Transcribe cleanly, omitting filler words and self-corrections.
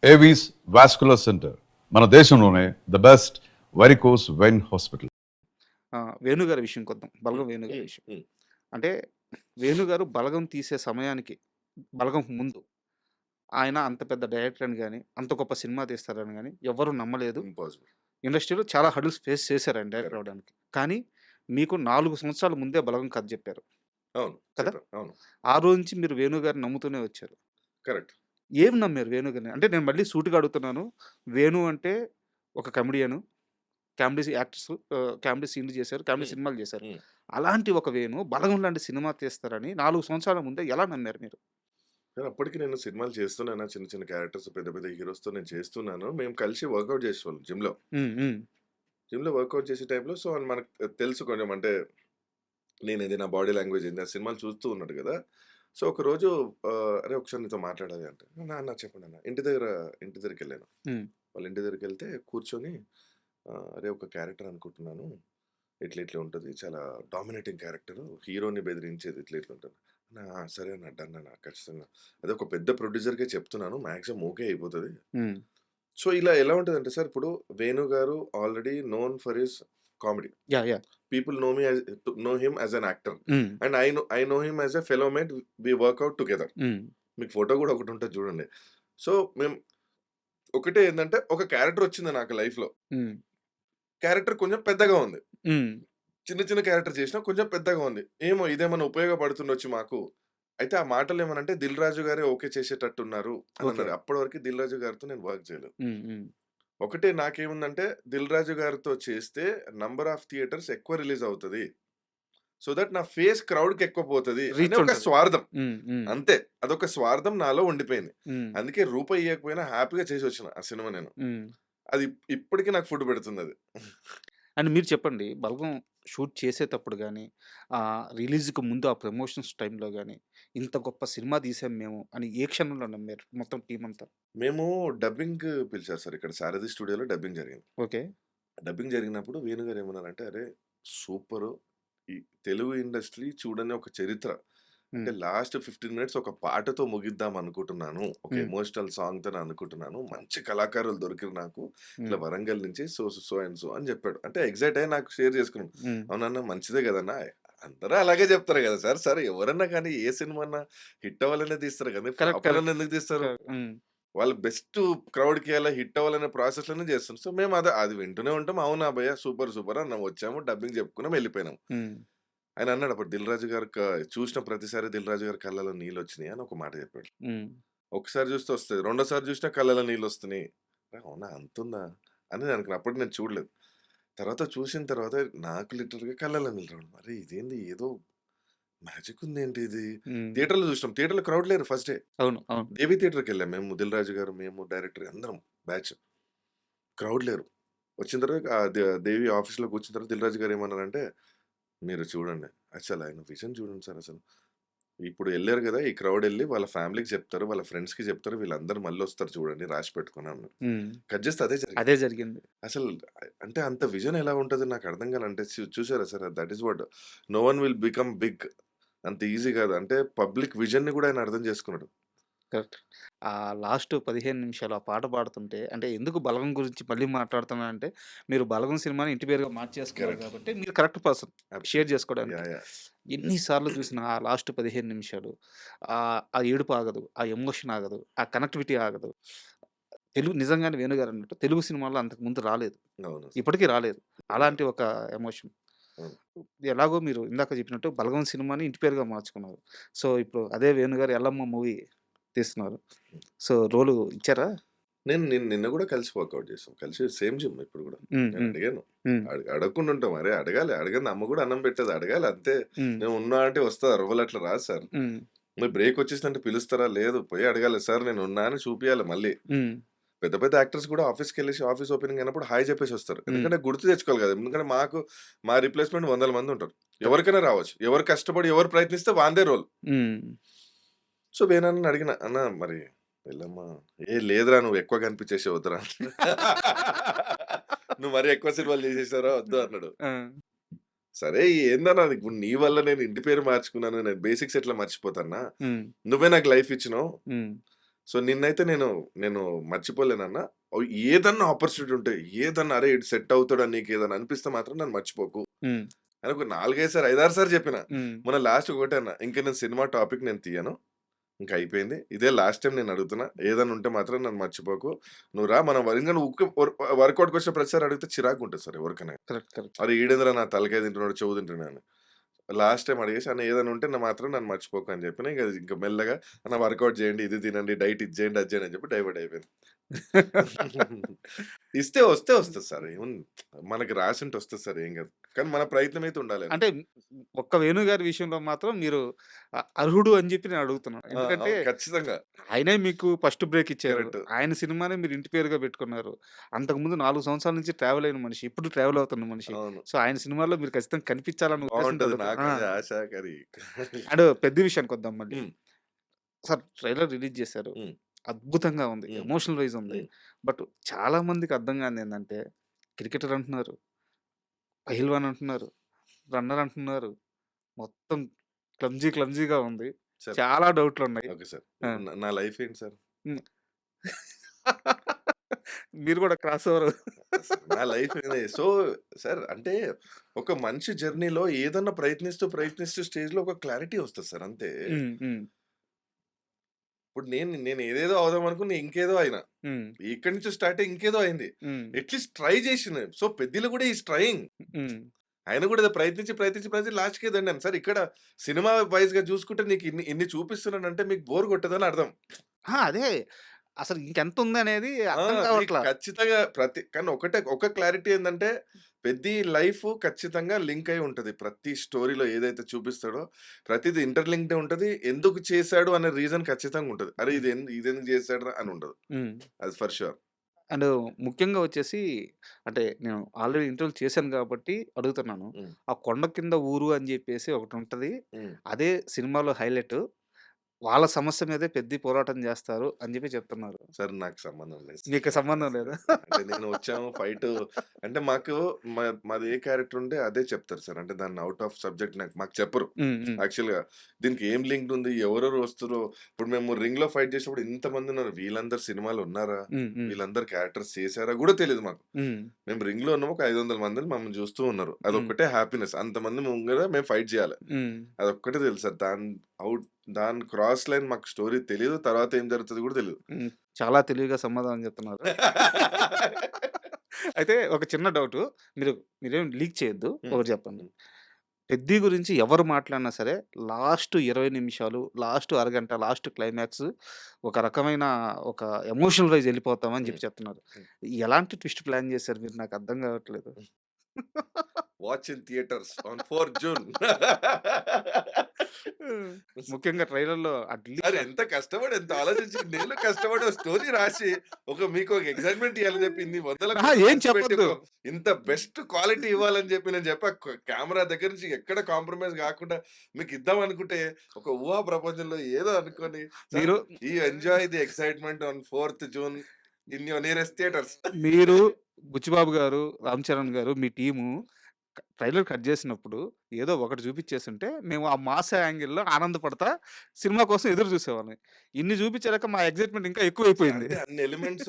Avis vascular centre మన దేశంలోనే the best varicose vein hospital. Venu గారి విషయం కొద్దాం. బలగం వేణు గారి విషయం. హ్మ్. అంటే వేణు గారు బలగం తీసే సమయానికి, బలగంకి ముందు ఆయన అంత పెద్ద డైరెక్టర్ అని గాని, అంత గొప్ప సినిమా తీస్తారని గాని ఎవ్వరు నమ్మలేదు. ఇంపాసిబుల్. ఇండస్ట్రీలో చాలా హర్డిల్స్ ఫేస్ చేశారు ఆయన డైరెక్టర్ కరెక్ట్. అవ్వడానికి. కానీ మీకు 4 సంవత్సరాల ముందే బలగం కథ చెప్పారు అవును. కదా! చెప్పారు. అవును. ఆ రోజు నుంచి మీరు వేణు గారిని నమ్ముతూనే వచ్చారు. కరెక్ట్. ఏం నమ్మారు వేణు గారిని? అంటే నేను మళ్ళీ సూటిగా అడుగుతున్నాను. వేణు అంటే ఒక కమెడియను. కామెడీ యాక్టర్స్ కామెడీ సీన్‌లు చేశారు. కామెడీ హ్మ్. సినిమాలు చేశారు. హ్మ్. అలాంటి ఒక వేణు 'బలగం' లాంటి సినిమా తీస్తారని 4 సంవత్సరాల ముందే ఎలా నమ్మారు మీరు? కానీ అప్పటికి నేను సినిమాలు చేస్తున్నాను. చిన్న చిన్న క్యారెక్టర్స్ పెద్ద పెద్ద హీరోస్‌తో నేను చేస్తున్నాను. మేము కలిసి వర్కౌట్ చేసేవాళ్ళం జిమ్‌లో. హ్మ్. హ్మ్. జిమ్‌లో వర్కౌట్ చేసే టైంలో సో, మనకు తెలుసు కొంచెం అంటే నేనేది నా బాడీ లాంగ్వేజ్ ఏంది ఆ సినిమాలు చూస్తూ ఉన్నాడు కదా! సో, ఒకరోజు "అరే! ఒకసారి నీతో మాట్లాడాలి" అంటే, "అన్న చెప్పండి అన్న." ఇంటి దగ్గరికెళ్ళాను. హ్మ్. వాళ్ళ ఇంటి దగ్గరికెళ్తే కూర్చొని "అరే! ఒక క్యారెక్టర్ అనుకుంటున్నాను. ఇట్లా ఇట్లా ఉంటది. చాలా డామినేటింగ్ క్యారెక్టరు. హీరోని బెదిరించేది ఇట్లా ఇట్లా ఉంటది." సరే అన్న డన్ అన్న ఖచ్చితంగా. అదే ఒక పెద్ద ప్రొడ్యూసర్‌కే చెప్తున్నాను. మాక్సిమం ఓకే అయిపోతది. హ్మ్. సో, ఇలా ఎలా ఉంటదంటే సార్ ఇప్పుడు 'వేణు' గారు already known for his comedy. Yeah! Yeah! People know him as an actor. Hmm. And I know him as a fellow mate. We work out together. Hmm. మీకు photo గూడా ఒకటుంటది చూడండి. సో, మేము ఒకటే ఏందంటే ఒక క్యారెక్టర్ వచ్చింది నాకు లైఫ్‌లో. హ్మ్. క్యారెక్టర్ కొంచెం పెద్దగా ఉంది. హ్మ్. చిన్న చిన్న క్యారెక్టర్ చేసినా కొంచెం పెద్దగా ఉంది. ఏమో ఇదేమన్నా ఉపయోగపడుతుండొచ్చు మాకు. అయితే ఆ మాటలేమనంటే 'దిల్ రాజు' గారే ఓకే చేసేటట్టున్నారు అని ఓకే. అన్నాడు. అప్పటి వరకు 'దిల్ రాజు' గారితో నేను వర్క్ చేయలేదు. హ్మ్. హ్మ్. ఒకటే నాకేముందంటే 'దిల్ రాజు' గారితో చేస్తే నంబర్ ఆఫ్ థియేటర్స్ ఎక్కువ రిలీజ్ అవుతది. సో దట్ నా ఫేస్ క్రౌడ్‌కి ఎక్కువ పోతది అనే రీచ్ ఒక ఉంటది. స్వార్థం. హ్మ్. హ్మ్. అంతే. అదొక స్వార్థం నాలో ఉండిపోయింది. హ్మ్. అందుకే రూపాయి ఇయ్యకపోయినా హ్యాపీగా చేసొచ్చిన ఆ సినిమా నేను. హ్మ్. అది ఇప్పటికి నాకు ఫుడ్ పెడుతుందది. అండ్ మీరు చెప్పండి 'బలగం' షూట్ చేసేటప్పుడు గాని, రిలీజ్‌కి ముందు ఆ ప్రమోషన్స్ టైమ్‌లో గాని, ఇంత గొప్ప సినిమా తీసాం మేము అని ఏ క్షణంలో నమ్మారు మొత్తం టీమ్ అంతా? మేము డబ్బింగ్ పిలిచారు సార్ ఇక్కడ సారథి స్టూడియోలో డబ్బింగ్ జరిగింది. ఓకే. డబ్బింగ్ జరిగినప్పుడు వేణు గారు ఏమన్నారంటే, "అరే! సూపరు. ఈ తెలుగు ఇండస్ట్రీ చూడని ఒక చరిత్ర. అంటే హ్మ్. లాస్ట్ 15 మినిట్స్ ఒక పాటతో ముగిద్దాం అనుకుంటున్నాను. ఒక హ్మ్. ఎమోషనల్ సాంగ్‌తోని అనుకుంటున్నాను. మంచి కళాకారులు దొరికిర్రు నాకు. హ్మ్. ఇట్లా వరంగల్ నుంచి సో అండ్ సో అని చెప్పాడు. అంటే ఎక్సైట్ అయ్యి నాకు షేర్ చేసుకున్నాడు. హ్మ్. అవునన్నా మంచిదే కదన్నా! అందరూ అలాగే చెప్తారు కదా సార్. సార్ ఎవరన్నా కానీ ఏ సినిమా అన్నా హిట్ అవ్వాలనే తీస్తారు కదా! కరెక్ట్. Flop correct. అవ్వాలని ఎందుకు తీస్తారు? హ్మ్. వాళ్ళు బెస్ట్ క్రౌడ్‌కి అలా హిట్ అవ్వాలనే ప్రాసెస్‌లోనే చేస్తారు. సో, మేము అది వింటూనే ఉంటాం. అవునా భయ్య సూపర్, సూపర్ అన్నాం. వచ్చాము, డబ్బింగ్ చెప్పుకున్నాం, ఎళ్ళిపోయినాం. హ్మ్. ఆయన అన్నాడు అప్పుడు 'దిల్ రాజు' గారు చూసిన ప్రతిసారి 'దిల్ రాజు' గారి కళ్ళలో నీళ్ళొచ్చినాయి అని ఒక మాట చెప్పాడు. హ్మ్. ఒకసారి చూస్తే వస్తది. రెండోసారి చూసినా కళ్ళలో నీళ్ళొస్తున్నాయి. అవునా అంతుందా? అని నేను అనుకున్నా. అప్పటికి నేను చూడలేదు. తర్వాత చూసిన తర్వాత నాకు లిటరల్‌గా కళ్ళలో నీళ్ళు రావడం. అరే! ఇదేంది ఏదో మ్యాజిక్ ఉందేంటి ఇది? హ్మ్. థియేటర్‌లో చూసినాం. థియేటర్‌లో క్రౌడ్ లేరు ఫస్ట్ డే. అవును. అవును. దేవి థియేటర్‌కెళ్ళాం మేము 'దిల్ రాజు' గారు, మేము, డైరెక్టర్ అందరం బ్యాచ్. క్రౌడ్ లేరు. వచ్చిన తర్వాత దేవి ఆఫీస్‌లో కూర్చున్న తర్వాత 'దిల్ రాజు' గారు ఏమన్నారంటే, "మీరు చూడండి. అసలు ఆయన విజన్ చూడండి సార్ అసలు. ఇప్పుడు ఎళ్లారు గదా! ఈ క్రౌడ్ ఎళ్లి వాళ్ళ ఫ్యామిలీకి చెప్తారు. వాళ్ళ ఫ్రెండ్స్‌కి చెప్తారు. వీళ్ళందరూ మళ్ళొస్తారు చూడండి రాసి పెట్టుకొని" అన్నారు. హ్మ్. కట్ చేస్తే అదే జరిగింది. అదే జరిగింది. అసలు అంటే అంత విజన్ ఎలా ఉంటదని నాకు అర్థం కాలే. అంటే చూసారా sir that is what no one will become big అంత ఈజీ కాదు. అంటే పబ్లిక్ విజన్‌ని కూడా ఆయన అర్థం చేసుకున్నాడు. కరెక్ట్. ఆ లాస్ట్ 15 నిమిషాలు ఆ పాట పాడుతుంటే అంటే ఎందుకు 'బలగం' గురించి మళ్ళీ మాట్లాడుతున్నానంటే, మీరు 'బలగం' సినిమాని ఇంటి పేరుగా మార్చేసుకున్నారు కరెక్ట్. కాబట్టి మీరు కరెక్ట్ పర్సన్ షేర్ అబ్సల్యూట్‌లీ. చేసుకోవడానికి. యాహ్! ఎన్ని సార్లు చూసినా ఆ లాస్ట్ 15 నిమిషాలు ఆ ఏడుపు ఆగదు. ఆ ఎమోషన్ ఆగదు. ఆ కనెక్టివిటీ ఆగదు. తెలుగు నిజంగానే వేణుగారు అన్నట్టు తెలుగు సినిమాలో అంతకు ముందు రాలేదు. అవును సార్. ఇప్పటికి రాలేదు. లేదు. అలాంటి ఒక ఎమోషన్. అవును. ఎలాగో మీరు ఇందాక చెప్పినట్టు 'బలగం' సినిమాని ఇంటి పేరుగా మార్చుకున్నారు. సో, ఇప్పుడు అదే వేణుగారు 'ఎల్లమ్మ' మూవీ తీస్తున్నారు. సో, రోలు ఇచ్చారా? నిన్న గూడా కలిసి వర్కౌట్ చేసాం. కలిసి సేమ్ జిమ్ ఇప్పుడు గూడా. హ్మ్. నేను హ్మ్. అడిగాను. హ్మ్. అడగకుండా ఉంటాం. అరే! అడగాలి. అడగంది అమ్మ గూడా అన్నం పెట్టదు. అడగాలి అంతే. హ్మ్. నేను ఉన్నా అంటే వస్తదా? రోల్ అట్లా రాదు సార్. హ్మ్. మరి బ్రేక్ వచ్చేసిందంటే పిలుస్తారా? లేదు. పోయి అడగాలి. సార్ నేను ఉన్నా అని చూపియాలి మళ్ళీ. హ్మ్. పెద్ద పెద్ద యాక్టర్స్ కూడా ఆఫీస్‌కెళ్ళేసి ఆఫీస్ ఓపెనింగ్ అయినప్పుడు హాయ్ చెప్పేసి వస్తారు. హ్మ్. ఎందుకంటే గుర్తు తెచ్చుకోవాలి గదా! ఎందుకంటే మా రిప్లేస్‌మెంట్ వందల మంది ఉంటారు. కరెక్ట్. ఎవరికైనా రావచ్చు. ఎవరు కష్టపడి ఎవరు ప్రయత్నిస్తే వానిదే రోల్. హ్మ్. సో, వేణన్నని అడిగిన, "అన్న మరి ఎల్లమ్మ" "ఏ లేదురా నువ్వు ఎక్కువ కనిపించేసావు వద్దురా" "నువ్వు మరీ ఎక్కువ సినిమాలు చేసేసావురా వద్దు" అన్నాడు. ఆ! సరే ఏందన్నా ఇప్పుడు నీ వల్ల నేను ఇంటి పేరు మార్చుకున్నాను. నేను బేసిక్స్ ఎట్లా మర్చిపోతాన్నా? హ్మ్. నువ్వే నాకు లైఫ్ ఇచ్చినావు. హ్మ్. సో, నిన్నైతే నేను మర్చిపోలేనన్న. ఏదన్నా ఆపర్చునిటీ ఉంటే, ఏదన్నా అరే! ఈడు సెట్ అవుతాడని నీకేదన్నా అనిపిస్తే మాత్రం నన్ను మర్చిపోకు హ్మ్. అని ఒక 4, 5 సార్లు 5, 6 సార్లు చెప్పిన. హ్మ్. మొన్న లాస్ట్ ఒకటే అన్నా. ఇంక నేను సినిమా టాపిక్ నేను తీయను. ఇంక అయిపోయింది. ఇదే లాస్ట్ టైమ్ నేను అడుగుతున్నా. ఏదన్నా ఉంటే మాత్రం నన్ను మర్చిపోకు. నువ్వు రా మనం ఇంక నువ్వు వర్కౌట్‌కొచ్చిన ప్రతిసారి అడిగితే చిరాకుంటది సార్ ఎవరికైనా. కరెక్ట్. కరెక్ట్. అరే! ఈడేందిరా నా తలకాయ తింటున్నాడు, చెవు తింటున్నాడు. లాస్ట్ టైమ్ అడిగేసి అన్న ఏదైనా ఉంటే మాత్రం నన్ను మర్చిపోకు అని చెప్పిన. ఇంక మెల్లగా అన్న వర్కౌట్ చేయండి, ఇది తినండి, డైట్ ఇది చేయండి, అది చేయండి అని చెప్పి డైవర్ట్ అయిపోయింది. ఇస్తే వస్తది సార్. ఏముంది మనకి రాసుంటే వస్తది సార్ ఏం కాదు. కానీ మన ప్రయత్నం అయితే ఉండాలి. అంటే ఒక్క వేణు గారి విషయంలో మాత్రం మీరు అర్హుడు అని చెప్పి నేను అడుగుతున్నాను. ఎందుకంటే అవును ఖచ్చితంగా. ఆయనే మీకు ఫస్ట్ బ్రేక్ ఇచ్చారు. కరెక్ట్. ఆయన సినిమానే మీరు ఇంటి పేరుగా పెట్టుకున్నారు. అంతకుముందు 4 సంవత్సరాల నుంచి ట్రావెల్ అయిన మనిషి. ఇప్పుడు ట్రావెల్ అవుతున్న మనిషి. అవును. సో, ఆయన సినిమాలో మీరు ఖచ్చితంగా కనిపించాలన్న ఉద్దేశంతో బావుంటది. అడుగుతున్నా. నాకు ఆ! అదే ఆశ కానీ అండ్ పెద్ద విషయానికి వద్దాం మళ్ళీ. హ్మ్. సార్ ట్రైలర్ రిలీజ్ చేశారు. హ్మ్. అద్భుతంగా ఉంది. హ్మ్. ఎమోషనల్ వైస్ ఉంది. హ్మ్. బట్ చాలా మందికి అర్థం కానిదేందంటే క్రికెటర్ అంటున్నారు, పహిల్వాన్ అంటున్నారు, రన్నర్ అంటున్నారు. మొత్తం క్లమ్జీగా ఉంది. సార్ చాలా డౌట్‌లున్నాయి. Okay sir. ఆ! ఇప్పుడు నా లైఫ్ ఏంటి సార్? హ్మ్. మీరు కూడా క్రాస్ ఓవర్. నా లైఫ్ ఇదే. సో, సార్ అంటే ఒక మనిషి జర్నీలో ఏదన్నా ప్రయత్నిస్తూ స్టేజ్‌లో ఒక క్లారిటీ వస్తది సార్ అంతే. హ్మ్. హ్మ్. ఇప్పుడు నేను ఏదేదో అవుదాం అనుకుని ఇంకేదో అయినా. హ్మ్. ఇక్కడి నుంచి స్టార్ట్ అయ్యి ఇంకేదో అయింది. హ్మ్. అట్‌లీస్ట్ ట్రై చేసిన. సో, పెద్దిలు కూడా ఈస్ ట్రైయింగ్. హ్మ్. ఆయన కూడా ఏదో ప్రయత్నించి లాస్ట్‌కి ఏదండి సార్ ఇక్కడ సినిమా వైస్‌గా చూసుకుంటే నీకు ఇన్ని చూపిస్తున్నానంటే మీకు బోర్ కొట్టదని అర్థం. ఆ! అదే. అసలు ఇంకెంతుందనేది ఆ! అర్థం మీకు కావట్ల. ఖచ్చితంగా కానీ ఒక క్లారిటీ ఏందంటే, పెద్ది లైఫ్ ఖచ్చితంగా లింక్ అయి ఉంటది. ప్రతి స్టోరీలో ఏదైతే చూపిస్తాడో, ప్రతిది ఇంటర్‌లింక్డే ఉంటది. ఎందుకు చేశాడు అనే రీజన్ ఖచ్చితంగా ఉంటది. అరే! హ్మ్. ఇదెందుకు చేశాడురా అని ఉండదు. హ్మ్. అది ఫర్ ష్యూర్. అండ్ ముఖ్యంగా వచ్చేసి అంటే నేను ఆల్రెడీ ఇంటర్వ్యూలు చేశాను కాబట్టి అడుగుతున్నాను. హ్మ్. ఆ కొండ కింద ఊరు అని జెప్పేసి ఒకటుంటది. హ్మ్. అదే సినిమాలో హైలైట్. వాళ్ళ సమస్య మీదే పెద్ది పోరాటం జేస్తారు అని జెప్పి చెప్తున్నారు. సార్ నాకు సంబంధం లేదు సార్. మీకు సంబంధం లేదా? అంటే నేను వచ్చాము ఫైటు అంటే మాకు మాది ఏ క్యారెక్టర్ ఉంటే అదే చెప్తారు సార్. అంటే దాన్ని ఔట్ ఆఫ్ సబ్జెక్ట్ మాకు చెప్పరు. హ్మ్. హ్మ్. యాక్చువల్‌గా దీనికి ఏం లింక్డ్ ఉంది? ఎవరెవరు వస్తుర్రో ఇప్పుడు మేము రింగ్‌లో ఫైట్ చేసినప్పుడు ఇంతమంది ఉన్నారు. వీళ్ళందరూ సినిమాలో ఉన్నారా? హ్మ్. హ్మ్. వీళ్ళందరూ క్యారెక్టర్స్ చేసారా గూడా తెలీదు మాకు. హ్మ్. మేము రింగ్‌లో ఉన్నాము. ఒక 500 మందిని మమ్మల్ని చూస్తూ ఉన్నారు. హ్మ్. అదొక్కటే హ్యాపీనెస్. అంతమంది ముంగల మేము ఫైట్ చేయాలి. హ్మ్. అదొక్కటే తెలుసు సార్. దాని క్రాస్ లైన్ మాకు స్టోరీ తెలీదు. తర్వాత ఏం జరుగుతదో గూడా తెలీదు. హ్మ్. చాలా తెలివిగా సమాధానం చెప్తున్నారు. అయితే ఒక చిన్న డౌటు. మీరు మీరేం లీక్ చేయొద్దు. హ్మ్. ఒకటి చెప్పండి. హ్మ్. 'పెద్ది' గురించి ఎవరు మాట్లాడినా సరే లాస్ట్ 20 నిమిషాలు, లాస్ట్ అరగంట, లాస్ట్ క్లైమాక్స్ ఒక రకమైన ఒక ఎమోషనల్ వైస్ ఎళ్ళిపోతామని హ్మ్. జెప్పి చెప్తున్నారు. హ్మ్. ఎలాంటి ట్విస్ట్ ప్లాన్ జేశారు మీరు? నాకు అర్థం గావట్లేదు. Watch in theatres on 4 June. Hmm. ముఖ్యంగా ట్రైలర్‌లో సార్ అట్లీస్ట్ ఎంత కష్టపడి, ఎంత ఆలోచించి నేను కష్టపడి ఒక స్టోరీ రాసి, మీకొక ఎక్సైట్‌మెంట్ ఇయ్యాలని చెప్పి ఇన్ని వందల అహా! కోట్లు ఏం ఖర్చు పెట్టి చెప్పొద్దు. ఇంత బెస్ట్ క్వాలిటీ ఇవ్వాలని చెప్పి నేను చెప్పా. కెమెరా దగ్గర నుంచి ఎక్కడ కాంప్రమైజ్ గాకుండా మీకిద్దాం అనుకుంటే, ఒక ఊహా ప్రపంచంలో ఏదో అనుకోని సార్ మీరు ఎంజాయ్ ది ఎక్సైట్‌మెంట్ ఆన్ 4థ్ June in your nearest theatres. మీరు, బుచ్చిబాబు గారు, రామ్ చరణ్ గారు, మీ టీము ట్రైలర్ కట్ జేసినప్పుడు ఏదో ఒకటి చూపిచ్చేసుంటే, మేము ఆ మాస్ యాంగిల్‌లో ఆనందపడతా సినిమా కోసం ఎదురు చూసేవాళ్ళం. ఇన్ని చూపిచ్చాక మా ఎక్సైట్‌మెంట్ ఇంకా ఎక్కువైపోయింది. అంటే అన్ని ఎలిమెంట్స్